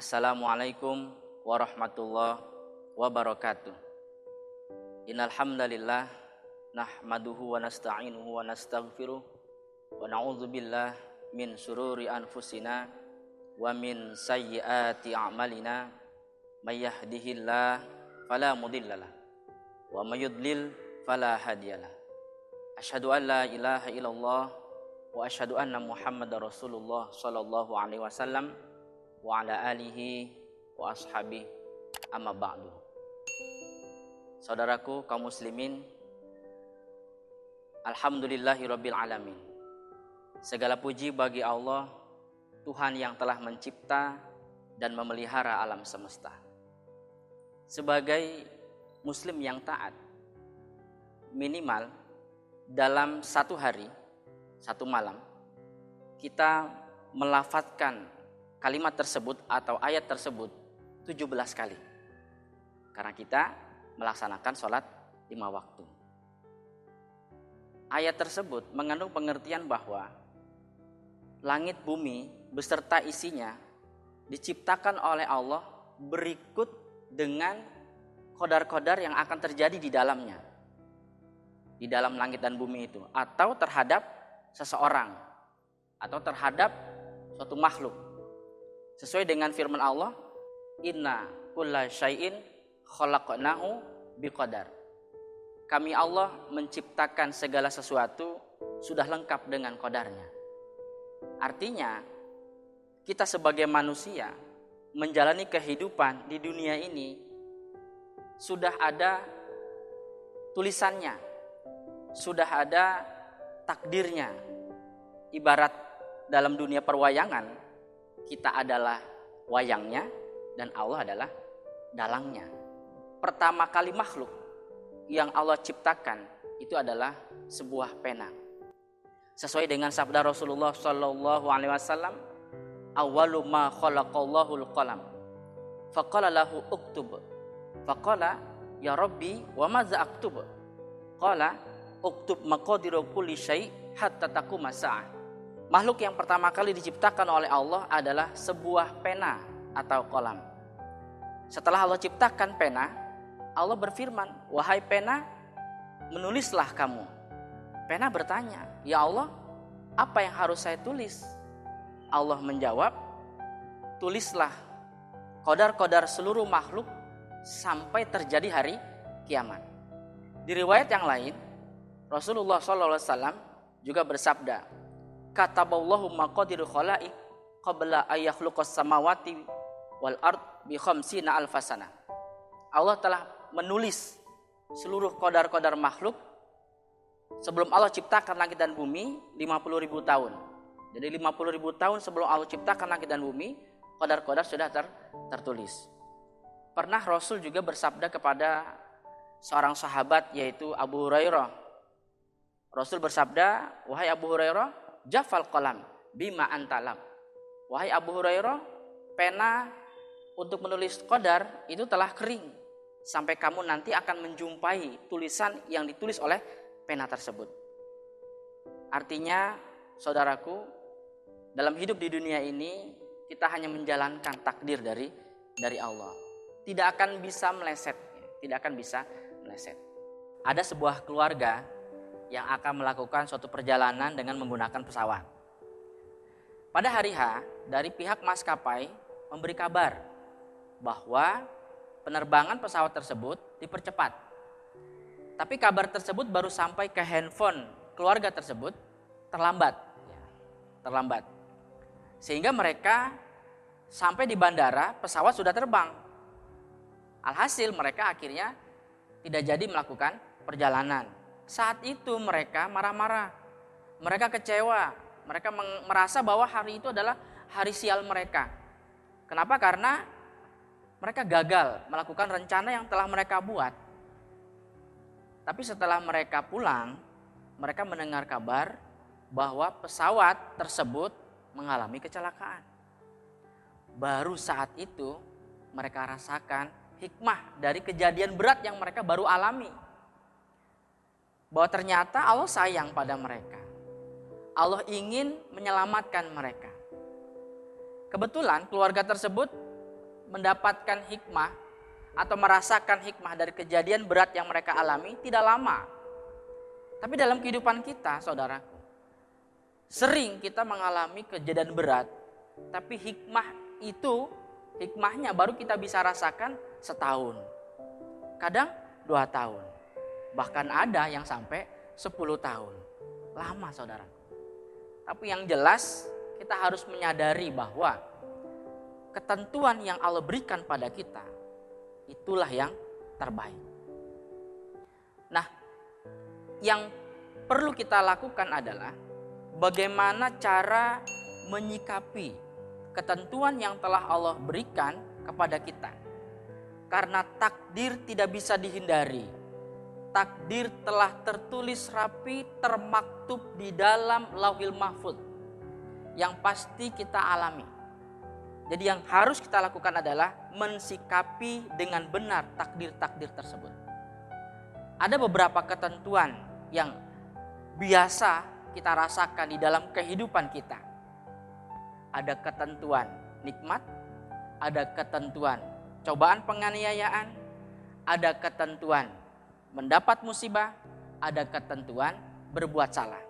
Assalamualaikum warahmatullahi wabarakatuh. Innal hamdalillah nahmaduhu wa nasta'inuhu wa nastaghfiruh wa na'udzubillah min syururi anfusina wa min sayyiati a'malina may yahdihillah fala mudhillalah wa may yudlil fala hadiyalah. Asyhadu an la ilaha illallah wa asyhadu anna Muhammadar Rasulullah sallallahu alaihi wasallam wa ala alihi wa ashabihi amma ba'du. Saudaraku kaum muslimin, alhamdulillahirabbil alamin. Segala puji bagi Allah, Tuhan yang telah mencipta dan memelihara alam semesta. Sebagai muslim yang taat, minimal dalam satu hari, satu malam, kita melafadzkan kalimat tersebut atau ayat tersebut 17 kali. Karena kita melaksanakan sholat 5 waktu. Ayat tersebut mengandung pengertian bahwa langit bumi beserta isinya diciptakan oleh Allah berikut dengan qadar-qadar yang akan terjadi di dalamnya. Di dalam langit dan bumi itu. Atau terhadap seseorang. Atau terhadap suatu makhluk. Sesuai dengan firman Allah, inna kulla syai'in khalaqnahu biqadar. Kami Allah menciptakan segala sesuatu sudah lengkap dengan qadarnya. Artinya, kita sebagai manusia menjalani kehidupan di dunia ini sudah ada tulisannya, sudah ada takdirnya. Ibarat dalam dunia perwayangan, kita adalah wayangnya dan Allah adalah dalangnya. Pertama kali makhluk yang Allah ciptakan itu adalah sebuah pena. Sesuai dengan sabda Rasulullah sallallahu alaihi wasallam, awwalu ma khalaqallahu al-qalam. Faqala lahu uktub. Faqala ya Rabbi wa madza aktub? Qala uktub maqadiru kulli syai' hatta taquma sa'ah. Makhluk yang pertama kali diciptakan oleh Allah adalah sebuah pena atau kolam. Setelah Allah ciptakan pena, Allah berfirman, wahai pena, menulislah kamu. Pena bertanya, ya Allah, apa yang harus saya tulis? Allah menjawab, tulislah qadar-qadar seluruh makhluk sampai terjadi hari kiamat. Di riwayat yang lain, Rasulullah SAW juga bersabda, kataballahu maqadirul khalaiq qabla ay yakhluqas samawati wal ard bi khamsina alfasana. Allah telah menulis seluruh qadar-qadar makhluk sebelum Allah ciptakan langit dan bumi 50.000 tahun. Jadi 50.000 tahun sebelum Allah ciptakan langit dan bumi, qadar-qadar sudah tertulis. Pernah Rasul juga bersabda kepada seorang sahabat yaitu Abu Hurairah. Rasul bersabda, wahai Abu Hurairah, jafal qalam bima antalam. Wahai Abu Hurairah, pena untuk menulis qadar itu telah kering sampai kamu nanti akan menjumpai tulisan yang ditulis oleh pena tersebut. Artinya, saudaraku, dalam hidup di dunia ini kita hanya menjalankan takdir dari Allah. Tidak akan bisa meleset, tidak akan bisa meleset. Ada sebuah keluarga yang akan melakukan suatu perjalanan dengan menggunakan pesawat. Pada hari H, dari pihak maskapai memberi kabar bahwa penerbangan pesawat tersebut dipercepat. Tapi kabar tersebut baru sampai ke handphone keluarga tersebut terlambat. Sehingga mereka sampai di bandara, pesawat sudah terbang. Alhasil mereka akhirnya tidak jadi melakukan perjalanan. Saat itu mereka marah-marah, mereka kecewa, mereka merasa bahwa hari itu adalah hari sial mereka. Kenapa? Karena mereka gagal melakukan rencana yang telah mereka buat. Tapi setelah mereka pulang, mereka mendengar kabar bahwa pesawat tersebut mengalami kecelakaan. Baru saat itu mereka rasakan hikmah dari kejadian berat yang mereka baru alami. Bahwa ternyata Allah sayang pada mereka. Allah ingin menyelamatkan mereka. Kebetulan keluarga tersebut mendapatkan hikmah atau merasakan hikmah dari kejadian berat yang mereka alami tidak lama. Tapi dalam kehidupan kita, saudaraku, sering kita mengalami kejadian berat, tapi hikmahnya baru kita bisa rasakan setahun, kadang 2 tahun, bahkan ada yang sampai 10 tahun. Lama, saudara. Tapi yang jelas kita harus menyadari bahwa ketentuan yang Allah berikan pada kita itulah yang terbaik. Nah, yang perlu kita lakukan adalah bagaimana cara menyikapi ketentuan yang telah Allah berikan kepada kita. Karena takdir tidak bisa dihindari. Takdir telah tertulis rapi, termaktub di dalam Lauhil Mahfuz. Yang pasti kita alami. Jadi yang harus kita lakukan adalah mensikapi dengan benar takdir-takdir tersebut. Ada beberapa ketentuan yang biasa kita rasakan di dalam kehidupan kita. Ada ketentuan nikmat, ada ketentuan cobaan penganiayaan, ada ketentuan mendapat musibah, ada ketentuan berbuat salah.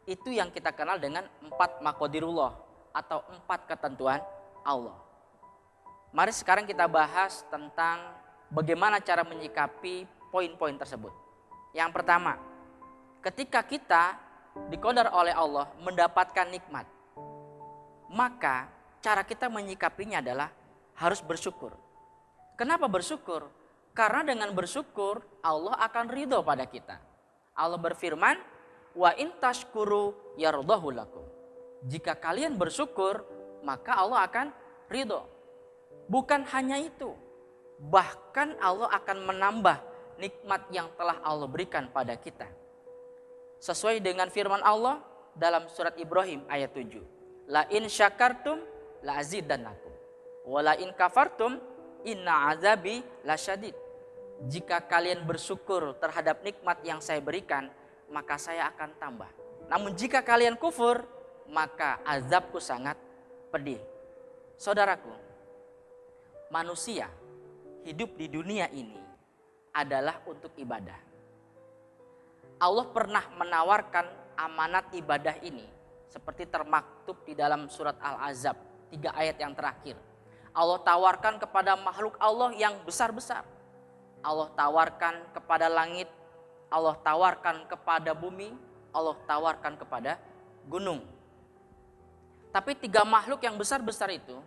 Itu yang kita kenal dengan 4 maqadirullah atau 4 ketentuan Allah. Mari sekarang kita bahas tentang bagaimana cara menyikapi poin-poin tersebut. Yang pertama, ketika kita diqadar oleh Allah mendapatkan nikmat, maka cara kita menyikapinya adalah harus bersyukur. Kenapa bersyukur? Karena dengan bersyukur Allah akan ridho pada kita. Allah berfirman, wa in tashkuru yardahu lakum. Jika kalian bersyukur, maka Allah akan ridho. Bukan hanya itu, bahkan Allah akan menambah nikmat yang telah Allah berikan pada kita. Sesuai dengan firman Allah dalam surat Ibrahim ayat 7. La in syakartum la azidannakum. Wa la in kafartum inna azabi lasyadid. Jika kalian bersyukur terhadap nikmat yang saya berikan, maka saya akan tambah. Namun jika kalian kufur, maka azabku sangat pedih. Saudaraku, manusia hidup di dunia ini adalah untuk ibadah. Allah pernah menawarkan amanat ibadah ini seperti termaktub di dalam surat Al-Ahzab 3 ayat yang terakhir. Allah tawarkan kepada makhluk Allah yang besar-besar. Allah tawarkan kepada langit, Allah tawarkan kepada bumi, Allah tawarkan kepada gunung. Tapi 3 makhluk yang besar-besar itu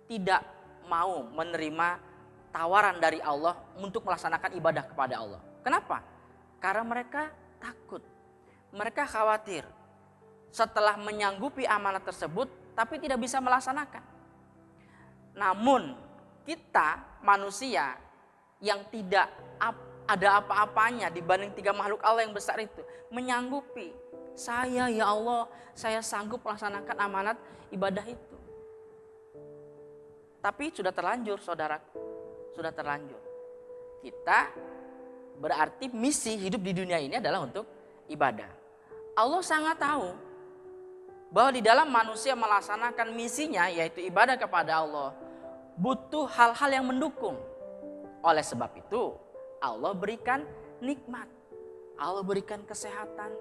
tidak mau menerima tawaran dari Allah untuk melaksanakan ibadah kepada Allah. Kenapa? Karena mereka takut, mereka khawatir setelah menyanggupi amanat tersebut tapi tidak bisa melaksanakan. Namun kita manusia yang tidak ada apa-apanya dibanding 3 makhluk Allah yang besar itu menyanggupi, saya ya Allah, saya sanggup melaksanakan amanat ibadah itu. Tapi sudah terlanjur, saudara, sudah terlanjur. Kita berarti misi hidup di dunia ini adalah untuk ibadah. Allah sangat tahu bahwa di dalam manusia melaksanakan misinya yaitu ibadah kepada Allah butuh hal-hal yang mendukung. Oleh sebab itu Allah berikan nikmat, Allah berikan kesehatan,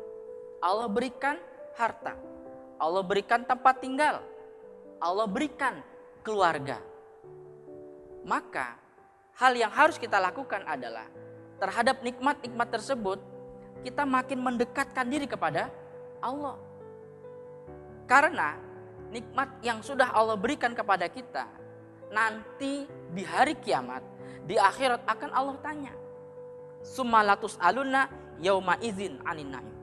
Allah berikan harta, Allah berikan tempat tinggal, Allah berikan keluarga. Maka hal yang harus kita lakukan adalah terhadap nikmat-nikmat tersebut kita makin mendekatkan diri kepada Allah. Karena nikmat yang sudah Allah berikan kepada kita nanti di hari kiamat, di akhirat akan Allah tanya. Sumalatus aluna yauma izin anin naim.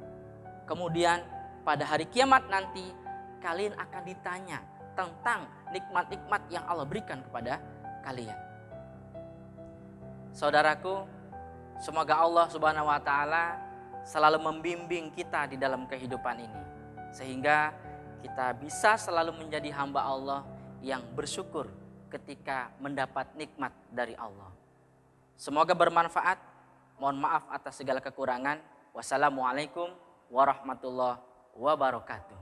Kemudian pada hari kiamat nanti kalian akan ditanya tentang nikmat-nikmat yang Allah berikan kepada kalian. Saudaraku, semoga Allah Subhanahu wa taala selalu membimbing kita di dalam kehidupan ini sehingga kita bisa selalu menjadi hamba Allah yang bersyukur ketika mendapat nikmat dari Allah. Semoga bermanfaat. Mohon maaf atas segala kekurangan. Wassalamualaikum warahmatullahi wabarakatuh.